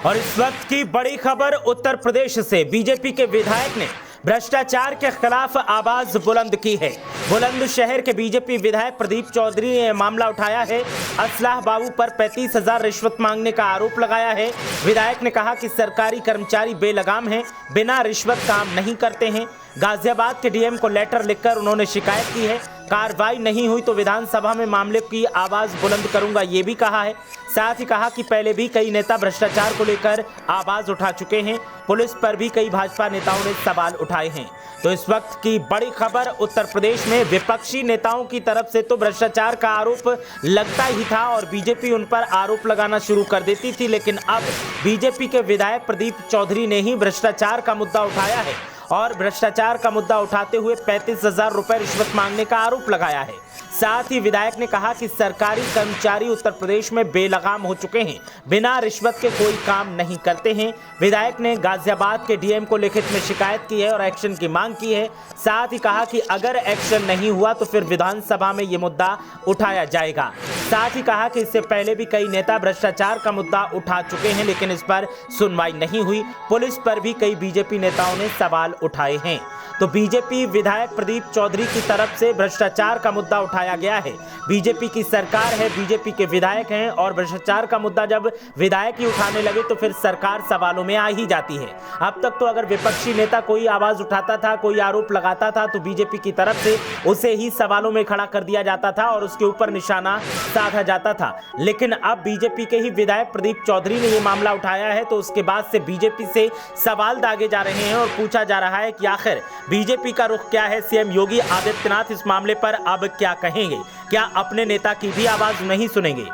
और इस वक्त की बड़ी खबर उत्तर प्रदेश से बीजेपी के विधायक ने भ्रष्टाचार के खिलाफ आवाज बुलंद की है। बुलंदशहर के बीजेपी विधायक प्रदीप चौधरी ने मामला उठाया है। असलाह बाबू पर 35,000 रिश्वत मांगने का आरोप लगाया है। विधायक ने कहा कि सरकारी कर्मचारी बेलगाम हैं, बिना रिश्वत काम नहीं करते हैं। गाजियाबाद के डीएम को लेटर लिखकर उन्होंने शिकायत की है। कार्रवाई नहीं हुई तो विधानसभा में मामले की आवाज बुलंद करूंगा, ये भी कहा है। साथ ही कहा कि पहले भी कई नेता भ्रष्टाचार को लेकर आवाज उठा चुके हैं। पुलिस पर भी कई भाजपा नेताओं ने सवाल उठाए हैं। तो इस वक्त की बड़ी खबर उत्तर प्रदेश में विपक्षी नेताओं की तरफ से तो भ्रष्टाचार का आरोप लगता ही था और बीजेपी उन पर आरोप लगाना शुरू कर देती थी, लेकिन अब बीजेपी के विधायक प्रदीप चौधरी ने ही भ्रष्टाचार का मुद्दा उठाया है और भ्रष्टाचार का मुद्दा उठाते हुए 35,000 रुपए रिश्वत मांगने का आरोप लगाया है। साथ ही विधायक ने कहा कि सरकारी कर्मचारी उत्तर प्रदेश में बेलगाम हो चुके हैं, बिना रिश्वत के कोई काम नहीं करते हैं। विधायक ने गाजियाबाद के डीएम को लिखित में शिकायत की है और एक्शन की मांग की है। साथ ही कहा कि अगर एक्शन नहीं हुआ तो फिर विधानसभा में ये मुद्दा उठाया जाएगा। साथ ही कहा कि इससे पहले भी कई नेता भ्रष्टाचार का मुद्दा उठा चुके हैं, लेकिन इस पर सुनवाई नहीं हुई। पुलिस पर भी कई बीजेपी नेताओं ने सवाल उठाए हैं। तो बीजेपी विधायक प्रदीप चौधरी की तरफ से भ्रष्टाचार का मुद्दा उठाया गया है। बीजेपी की सरकार है, बीजेपी के विधायक हैं और भ्रष्टाचार का मुद्दा जब विधायक ही उठाने लगे तो फिर सरकार सवालों में आ ही जाती है। अब तक तो अगर विपक्षी नेता कोई आवाज उठाता था, कोई आरोप लगाता था तो बीजेपी की तरफ से उसे ही सवालों में खड़ा कर दिया जाता था और उसके ऊपर निशाना साधा जाता था। लेकिन अब बीजेपी के ही विधायक प्रदीप चौधरी ने यह मामला उठाया है तो उसके बाद से बीजेपी से सवाल दागे जा रहे हैं और पूछा जा रहा है कि आखिर बीजेपी का रुख क्या है। सीएम योगी आदित्यनाथ इस मामले पर अब क्या कहेंगे? क्या अपने नेता की भी आवाज नहीं सुनेंगे?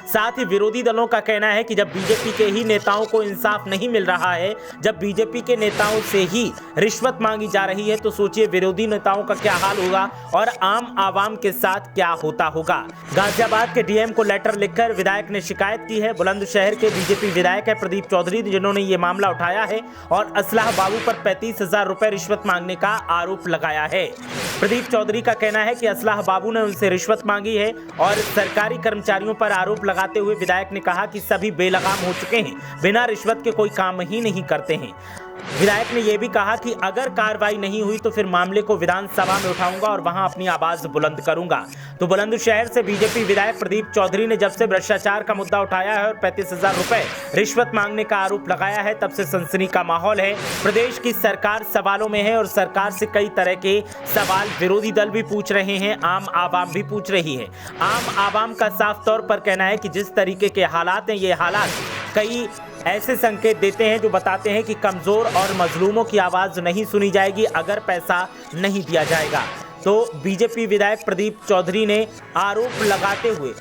साथ ही विरोधी दलों का कहना है कि जब बीजेपी के ही नेताओं को इंसाफ नहीं मिल रहा है, जब बीजेपी के नेताओं से ही रिश्वत मांगी जा रही है, तो सोचिए विरोधी नेताओं का क्या हाल होगा और आम आवाम के साथ क्या होता होगा। गाजियाबाद के डीएम को लेटर लिखकर विधायक ने शिकायत की है। बुलंदशहर के बीजेपी विधायक है प्रदीप चौधरी, जिन्होंने ये मामला उठाया है और असलाह बाबू पर 35,000 रुपए रिश्वत मांगने का आरोप लगाया है। प्रदीप चौधरी का कहना है कि असलाह बाबू ने उनसे रिश्वत मांगी है और सरकारी कर्मचारियों पर आरोप लगाते हुए विधायक ने कहा कि सभी बेलगाम हो चुके हैं, बिना रिश्वत के कोई काम ही नहीं करते हैं। विधायक ने यह भी कहा कि अगर कार्रवाई नहीं हुई तो फिर मामले को विधानसभा में उठाऊंगा और वहां अपनी आवाज बुलंद करूंगा। तो बुलंदशहर से बीजेपी विधायक प्रदीप चौधरी ने जब से भ्रष्टाचार का मुद्दा उठाया है और 35,000 रुपए रिश्वत मांगने का आरोप लगाया है, तब से सनसनी का माहौल है। प्रदेश की सरकार सवालों में है और सरकार से कई तरह के सवाल विरोधी दल भी पूछ रहे हैं, आम आवाम भी पूछ रही है। आम आवाम का साफ तौर पर कहना है कि जिस तरीके के हालात हैं, ये हालात कई ऐसे संकेत देते हैं जो बताते हैं कि कमजोर और मजलूमों की आवाज नहीं सुनी जाएगी अगर पैसा नहीं दिया जाएगा। तो बीजेपी विधायक प्रदीप चौधरी ने आरोप लगाते हुए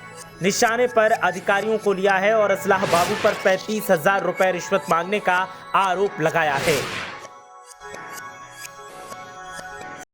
निशाने पर अधिकारियों को लिया है और असलाह बाबू पर 35,000 रुपए रिश्वत मांगने का आरोप लगाया है।